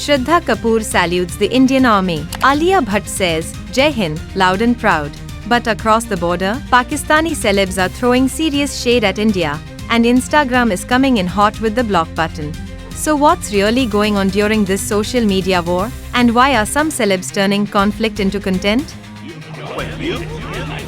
Shraddha Kapoor salutes the Indian Army. Alia Bhatt says, Jai Hind, loud and proud. But across the border, Pakistani celebs are throwing serious shade at India, and Instagram is coming in hot with the block button. So what's really going on during this social media war? And why are some celebs turning conflict into content?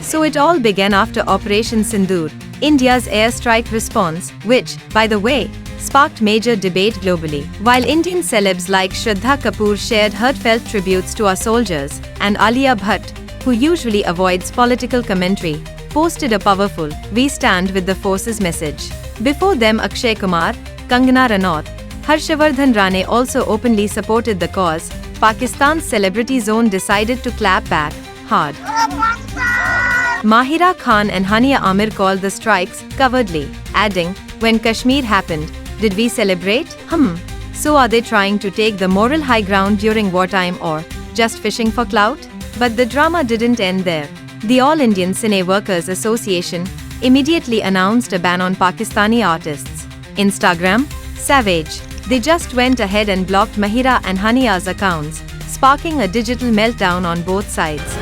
So it all began after Operation Sindoor, India's airstrike response, which, by the way, sparked major debate globally. While Indian celebs like Shraddha Kapoor shared heartfelt tributes to our soldiers, and Alia Bhatt, who usually avoids political commentary, posted a powerful "We stand with the forces" message. Before them, Akshay Kumar, Kangana Ranaut, Harshavardhan Rane also openly supported the cause. Pakistan's celebrity zone decided to clap back hard. Mahira Khan and Hania Amir called the strikes cowardly, adding, "When Kashmir happened, did we celebrate? So are they trying to take the moral high ground during wartime or just fishing for clout?" But the drama didn't end there. The All Indian Cine Workers Association immediately announced a ban on Pakistani artists. Instagram, savage. They just went ahead and blocked Mahira and Hania's accounts, sparking a digital meltdown on both sides.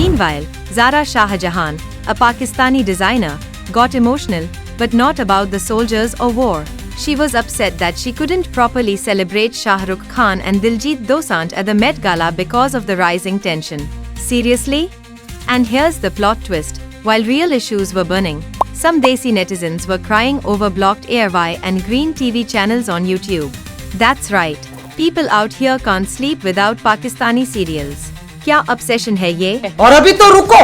Meanwhile, Zara Shah Jahan, a Pakistani designer, got emotional, but not about the soldiers or war. She was upset that she couldn't properly celebrate Shah Rukh Khan and Diljit Dosanjh at the Met Gala because of the rising tension. Seriously? And here's the plot twist. While real issues were burning, some Desi netizens were crying over blocked ARY and Green TV channels on YouTube. That's right. People out here can't sleep without Pakistani serials. क्या obsession है ये? और अभी तो रुको,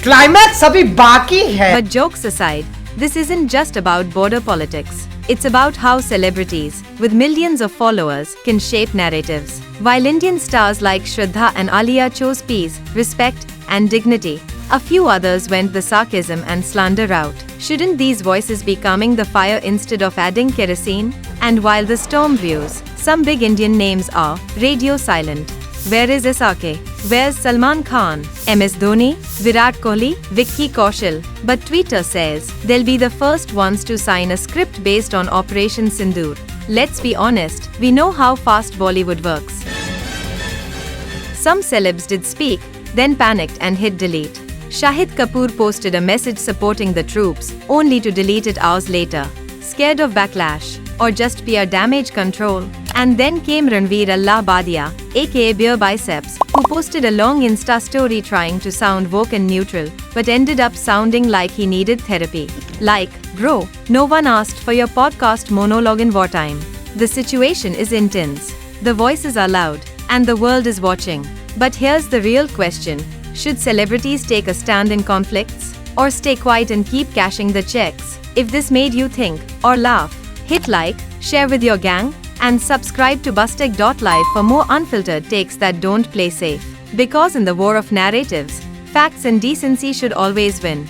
climax अभी बाकी है. But jokes aside, this isn't just about border politics. It's about how celebrities, with millions of followers, can shape narratives. While Indian stars like Shraddha and Alia chose peace, respect, and dignity, a few others went the sarcasm and slander route. Shouldn't these voices be calming the fire instead of adding kerosene? And while the storm brews, some big Indian names are radio silent. Where is SRK? Where's Salman Khan? MS Dhoni? Virat Kohli? Vicky Kaushal? But Twitter says they'll be the first ones to sign a script based on Operation Sindoor. Let's be honest, we know how fast Bollywood works. Some celebs did speak, then panicked and hit delete. Shahid Kapoor posted a message supporting the troops, only to delete it hours later. Scared of backlash, or just PR damage control? And then came Ranveer Allah Badia, aka Beer Biceps, who posted a long Insta story trying to sound woke and neutral, but ended up sounding like he needed therapy. Like, bro, no one asked for your podcast monologue in wartime. The situation is intense. The voices are loud, and the world is watching. But here's the real question. Should celebrities take a stand in conflicts? Or stay quiet and keep cashing the checks? If this made you think, or laugh, hit like, share with your gang, and subscribe to Bustech.live for more unfiltered takes that don't play safe. Because in the war of narratives, facts and decency should always win.